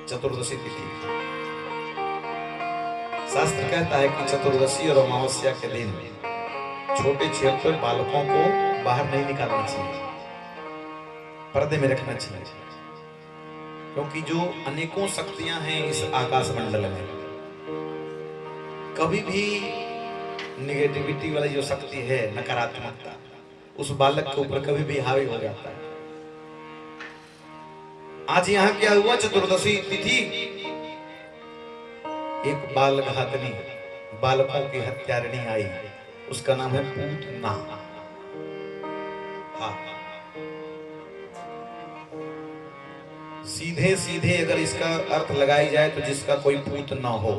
चतुर्दशी तिथि। शास्त्र कहता है कि चतुर्दशी और अमावस्या के दिन छोटे छोटे बालकों को बाहर नहीं निकालना चाहिए, पर्दे में रखना चाहिए, क्योंकि जो अनेकों शक्तियां हैं इस आकाश मंडल में, कभी भी निगेटिविटी वाली जो शक्ति है, नकारात्मकता, उस बालक के ऊपर कभी भी हावी हो जाता है। आज यहाँ क्या हुआ, चतुर्दशी तिथि, एक बाल घातनी, बालकों की हत्यारिणी आई, उसका नाम है पूतना। हाँ, सीधे सीधे अगर इसका अर्थ लगाई जाए तो जिसका कोई पूत ना हो,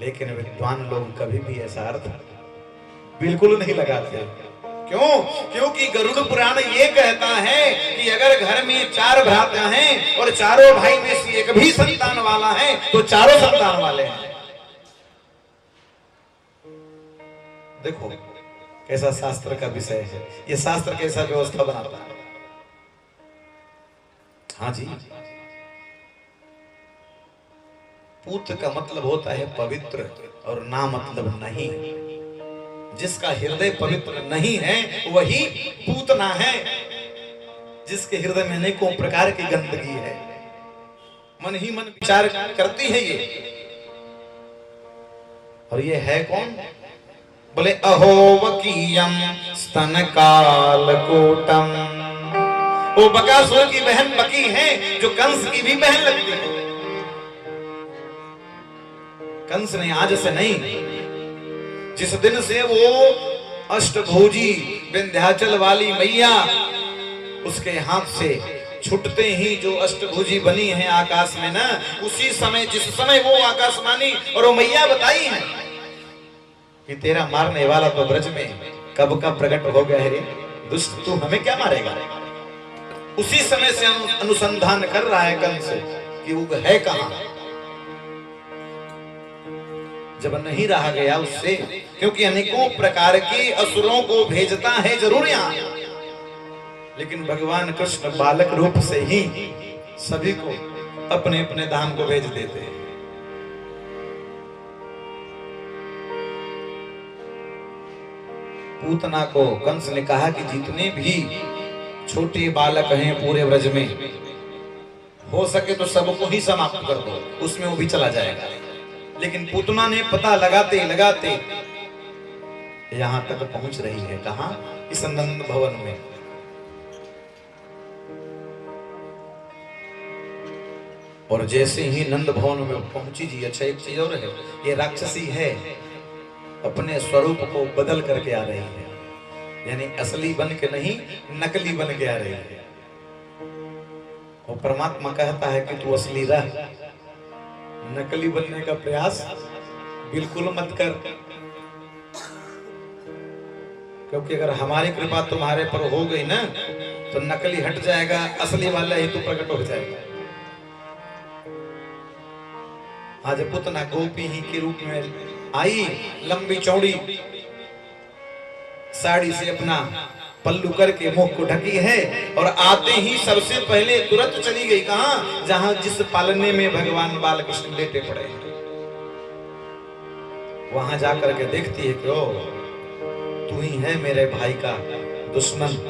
लेकिन विद्वान लोग कभी भी ऐसा अर्थ बिल्कुल नहीं लगाते। क्यों? क्योंकि गरुड़ पुराण ये कहता है कि अगर घर में 4 भ्राता हैं और चारों भाई में से एक भी संतान वाला है तो चारों संतान वाले हैं। देखो कैसा शास्त्र का विषय है, ये शास्त्र कैसा व्यवस्था बनाता है। हाँ जी, पूत का मतलब होता है पवित्र और ना मतलब नहीं। जिसका हृदय पवित्र नहीं है वही पूतना है, जिसके हृदय में अनेकों प्रकार की गंदगी है, मन ही मन विचार करती है ये। और ये है कौन? बोले अहोवकीयम स्तन कालकूटम। वो बकासुर की बहन बकी है, जो कंस की भी बहन लगती है। कंस ने आज से नहीं, जिस दिन से वो अष्टभुजी विंध्याचल वाली मैया उसके हाथ से छुटते ही जो अष्टभुजी बनी है आकाश में ना, उसी समय जिस समय वो आकाशवाणी और वो मैया बताई है कि तेरा मारने वाला तो ब्रज में कब का प्रकट हो गया है रे दुष्ट, तू हमें क्या मारेगा। उसी समय से अनुसंधान कर रहा है कंस कि वो है कहां। जब नहीं रहा गया उससे, क्योंकि अनेकों प्रकार के असुरों को भेजता है जरूर यहां, लेकिन भगवान कृष्ण बालक रूप से ही सभी को अपने अपने धाम को भेज देते हैं। पूतना को कंस ने कहा कि जितने भी छोटे बालक हैं पूरे ब्रज में, हो सके तो सबको ही समाप्त कर दो, उसमें वो भी चला जाएगा। लेकिन पूतना ने पता लगाते लगाते यहां तक पहुंच रही है। कहां? इस नंद भवन में। और जैसे ही नंद भवन में पहुंची जी, अच्छा एक चीज और है, ये राक्षसी है, अपने स्वरूप को बदल करके आ रही है, यानी असली बन के नहीं, नकली बन के आ रही है। और परमात्मा कहता है कि तू असली रह, नकली बनने का प्रयास बिल्कुल मत कर, क्योंकि अगर हमारी कृपा तुम्हारे पर हो गई ना तो नकली हट जाएगा, असली वाला ही तो प्रकट हो जाएगा। आज पूतना गोपी ही के रूप में आई, लंबी चौड़ी साड़ी से अपना पल्लू करके मुख को ढकी है, और आते ही सबसे पहले तुरंत चली गई कहां? जहां जिस पालने में भगवान बालकृष्ण लेटे पड़े हैं, वहां जाकर के देखती है कि ओ तू ही है मेरे भाई का दुश्मन,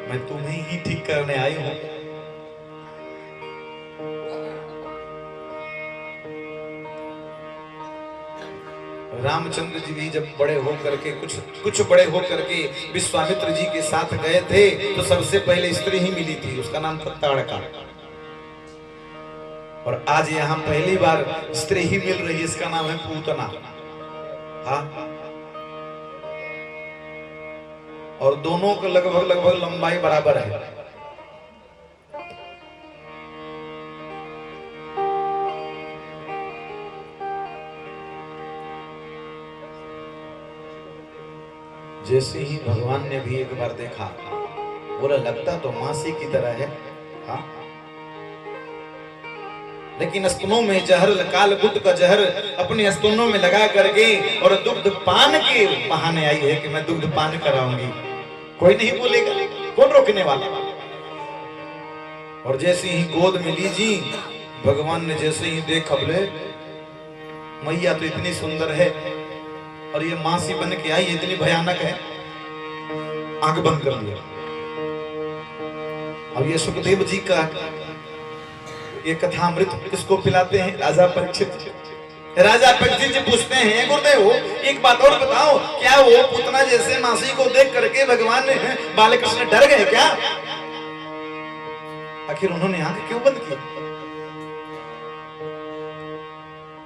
मैं तुम्हें ही ठीक करने आई हूं। रामचंद्र जी भी जब बड़े होकर के कुछ बड़े होकर के विश्वामित्र जी के साथ गए थे तो सबसे पहले स्त्री ही मिली थी, उसका नाम था ताड़का। और आज यहाँ पहली बार स्त्री ही मिल रही है, इसका नाम है पूतना। हाँ, और दोनों को लगभग लंबाई बराबर है। जैसे ही भगवान ने भी एक बार देखा, बोला लगता तो मासी की तरह है। हाँ, लेकिन स्तनों में जहर, काल बुद्ध का जहर अपने स्तनों में लगा करके और दुग्ध पान के बहाने आई है कि मैं दुग्ध पान कराऊंगी। कोई नहीं बोलेगा, कौन रोकने वाला? और जैसे ही गोद में लीजी, भगवान ने जैसे ही देखा, बोले मैया तो इतनी सुंदर है और ये मासी बन के आई इतनी भयानक है, आंख बंद कर लिया। अब ये सुखदेव जी का ये कथामृत किसको पिलाते हैं? राजा परीक्षित। राजा परीक्षित जी पूछते हैं, गुरुदेव एक बात और बताओ, क्या वो पुतना जैसे मासी को देख करके भगवान ने बालकृष्ण डर गए क्या? आखिर उन्होंने आंख क्यों बंद की?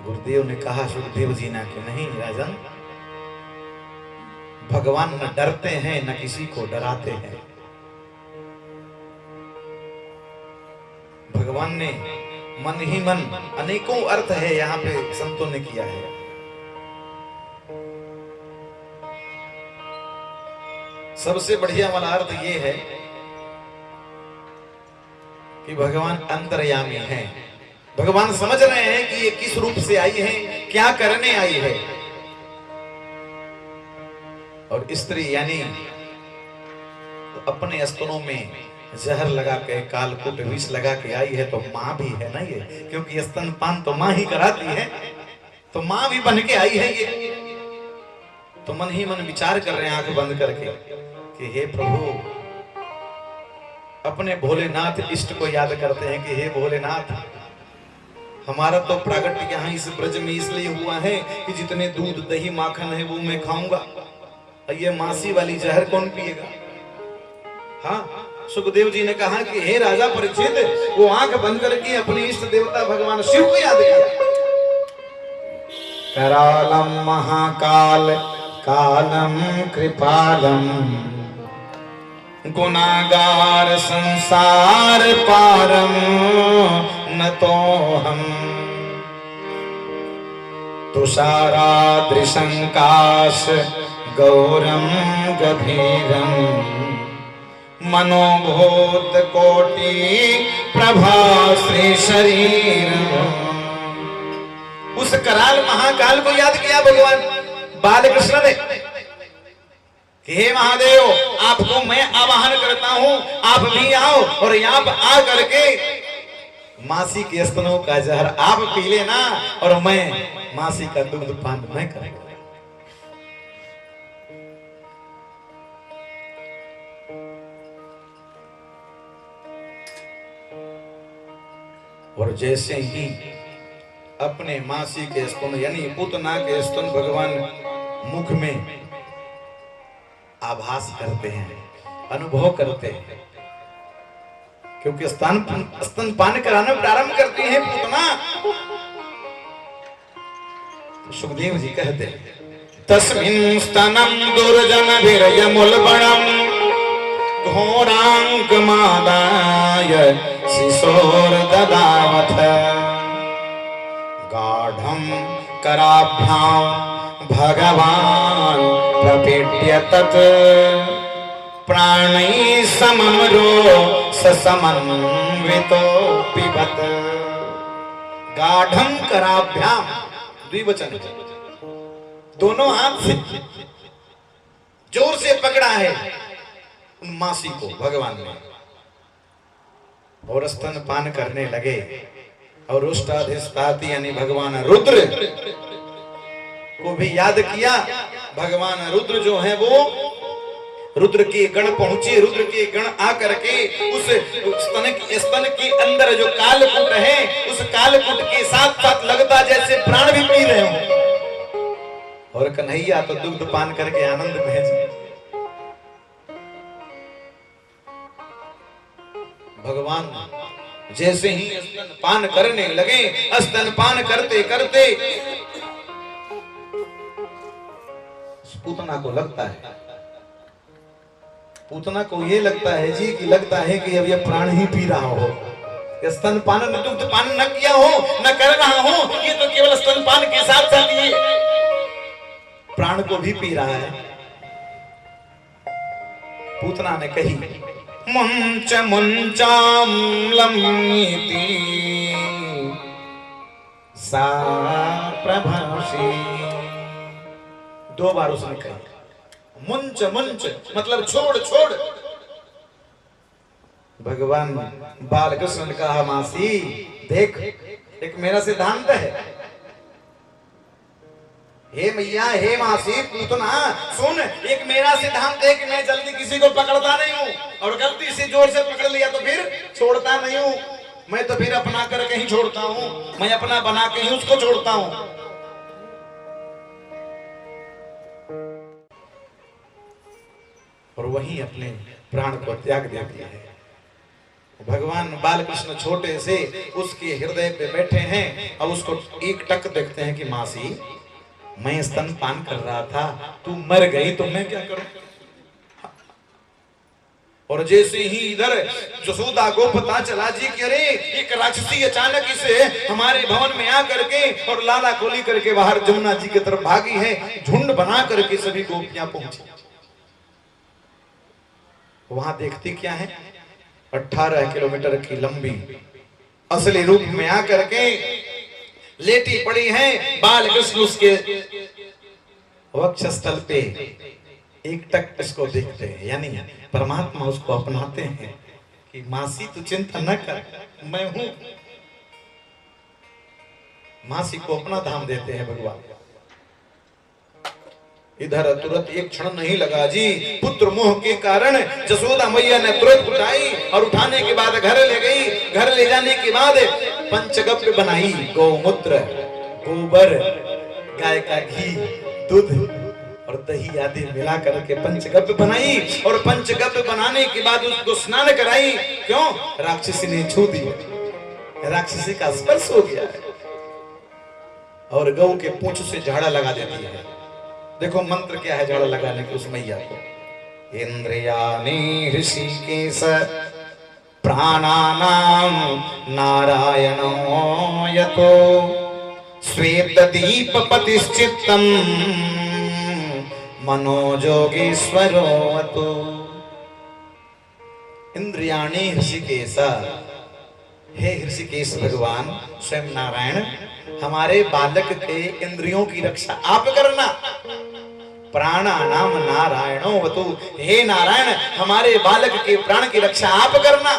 गुरुदेव ने कहा सुखदेव जी ना कि नहीं राजन, भगवान न डरते हैं न किसी को डराते हैं। भगवान ने मन ही मन, अनेकों अर्थ है यहां पे संतों ने किया है। सबसे बढ़िया वाला अर्थ ये है कि भगवान अंतर्यामी हैं। भगवान समझ रहे हैं कि ये किस रूप से आई है, क्या करने आई है। और स्त्री यानी तो अपने स्तनों में जहर लगा के, कालकूट विष लगा के आई है, तो मां भी है ना ये, क्योंकि स्तनपान तो मां ही कराती है, तो मां भी बन के आई है ये। तो मन ही मन विचार कर रहे हैं आंख बंद करके कि हे प्रभु, अपने भोलेनाथ इष्ट को याद करते हैं कि हे भोलेनाथ, हमारा तो प्रागट्य यहाँ इस ब्रज में इसलिए हुआ है कि जितने दूध दही माखन है वो मैं खाऊंगा, ये मासी वाली जहर कौन पिएगा? हाँ, सुखदेव जी ने कहा कि हे राजा परीक्षित, वो आंख बंद करके अपने इष्ट देवता भगवान शिव को याद किया। करालम महाकाल कालम कृपालम, गुनागार संसार पारम न तो हम, तुषाराद्रिशंकाश गौरम गभीरम, मनोभूत कोटि प्रभा श्री शरीर। उस कराल महाकाल को याद किया भगवान बालकृष्ण ने कि हे महादेव, आपको मैं आवाहन करता हूं, आप भी आओ और यहाँ पर आ करके मासी के स्तनों का जहर आप पी लेना और मैं मासी का दूध पान मैं करूंगा। और जैसे ही अपने मासी के स्तन यानी पुतना के स्तन भगवान मुख में आभास करते हैं, अनुभव करते हैं, क्योंकि स्तनपान कराना प्रारंभ करती है पुतना। तो सुखदेव जी कहते हैं, तस्मिन् स्तनम दुर्जन वीर्यमुल्बणम, घोरांक मादाय शिशोर ददावथ, गाढ़ं कराभ्यां भगवान प्रपीड्य तत्, प्राणैः सममरो समन्वितो पिबत। गाढ़ं कराभ्याम, द्विवचन, दोनों हाथ से जोर से पकड़ा है उन मासी को भगवान ने और स्तनपान करने लगे। और उष्टाधिष्ठाती यानी भगवान रुद्र को भी याद किया। भगवान रुद्र जो है वो रुद्र के गण पहुंचे, रुद्र के गण आकर के उस स्तन के अंदर जो कालकूट है उस कालकूट के साथ साथ लगता जैसे प्राण भी पी रहे हो। और कन्हैया तो दुग्ध पान करके आनंद में जी। भगवान जैसे ही स्तनपान करने लगे, स्तनपान करते करते पूतना को लगता है, पूतना को ये लगता है जी कि लगता है कि अब ये प्राण ही पी रहा हो। स्तनपान न दुग्ध पान न किया हो, न कर रहा हो, ये तो केवल स्तनपान के साथ साथ ये प्राण को भी पी रहा है। पूतना ने कही, मुंच मुंचाम्लम नीति सा प्रभासी। दो बार उसने कही मुंच मुंच मतलब छोड़ छोड़। भगवान बाल कृष्ण ने कहा मासी देख, एक मेरा सिद्धांत है। हे मैया, हे मासी पूतना सुन, एक मेरा सिद्धांत है कि मैं जल्दी किसी को पकड़ता नहीं हूँ, और गलती से जोर से पकड़ लिया तो फिर छोड़ता नहीं हूँ। मैं तो फिर अपना करके ही छोड़ता हूँ, मैं अपना बना के ही उसको छोड़ता हूँ। और वही अपने प्राण को त्याग दे दिया है। भगवान बालकृष्ण छोटे से उसके हृदय पे बैठे हैं, और उसको एक टक देखते हैं कि मासी मैं स्तनपान कर रहा था, तू मर गई तो मैं क्या करूं। और जैसे ही इधर जसोदा को पता चला जी कि अरे एक राक्षसी अचानक इसे हमारे भवन में आ करके और लाला खोली करके बाहर जमुना जी की तरफ भागी है, झुंड बना करके सभी गोपियां पहुंची। वहां देखती क्या है, 18 किलोमीटर की लंबी असली रूप में आकर के लेटी पड़ी है। बाल कृष्ण उसके वक्षस्थल पे एक टक इसको देखते हैं, यानी परमात्मा उसको अपनाते हैं कि मासी तू चिंता न कर, मैं हूं। मासी को अपना धाम देते हैं भगवान। इधर तुरंत एक क्षण नहीं लगा जी, पुत्र मोह के कारण जसोदा मैया ने तुरंत उठाई और उठाने के बाद घर ले गई। घर ले जाने के बाद पंचगव्य बनाई, गौमूत्र, गोबर, गाय का घी, दूध और दही आदि मिला करके पंचगव्य बनाई। और पंचगव्य बनाने के बाद उसको स्नान कराई। क्यों? राक्षसी ने छू दी, राक्षसी का स्पर्श हो गया है। और गौ के पूंछ से झाड़ा लगा देती है। देखो मंत्र क्या है झाड़ा लगाने के उस मैया को। इंद्रियाणि ऋषिकेश प्राणानाम नारायणो यतो श्वेत दीप पतिश्चित्तम मनोजोगीश्वरो वतो। इंद्रियाणि ऋषिकेश, हे ऋषिकेश भगवान स्वयं नारायण, हमारे बालक के इंद्रियों की रक्षा आप करना। प्राणानाम नारायणो वतु, हे नारायण हमारे बालक के प्राण की रक्षा आप करना।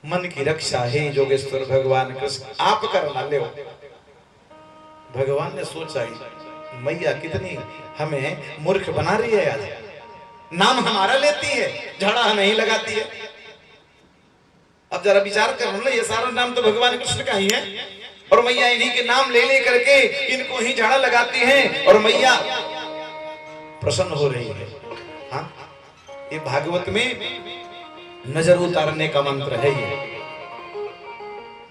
मन की रक्षा हे जोगेश्वर भगवान कृष्ण आप करना। ले भगवान ने सोचा ही मैया कितनी हमें मूर्ख बना रही है, आज नाम हमारा लेती है, झाड़ा हमें ही लगाती है। अब जरा विचार करो ना, ये सारा नाम तो भगवान कृष्ण का ही है, और मैया इन्हीं के नाम ले ले करके इनको ही झाड़ा लगाती हैं, और मैया प्रसन्न हो रही है। हाँ, ये भागवत में नजर उतारने का मंत्र है। ये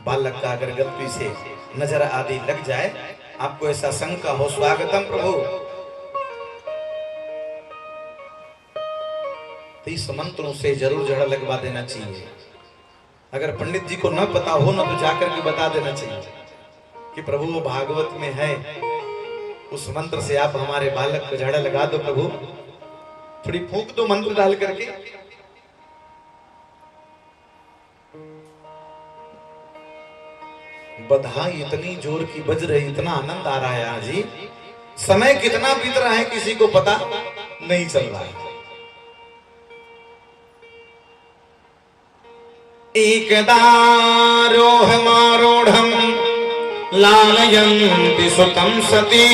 बालक का अगर गलती से नजर आदि लग जाए, आपको ऐसा शंका हो, स्वागतम प्रभु, तो इस मंत्रों से जरूर झाड़ा लगवा देना चाहिए। अगर पंडित जी को न पता हो ना, तो जाकर के बता देना चाहिए कि प्रभु वो भागवत में है, उस मंत्र से आप हमारे बालक को झाड़ा लगा दो प्रभु, थोड़ी फूंक दो मंत्र डाल करके। बधाई इतनी जोर की बज रही, इतना आनंद आ रहा है आज ही, समय कितना बीत रहा है किसी को पता नहीं चल रहा है। एकदा रोहमारूढ़ं लालयन्ति सुतं सती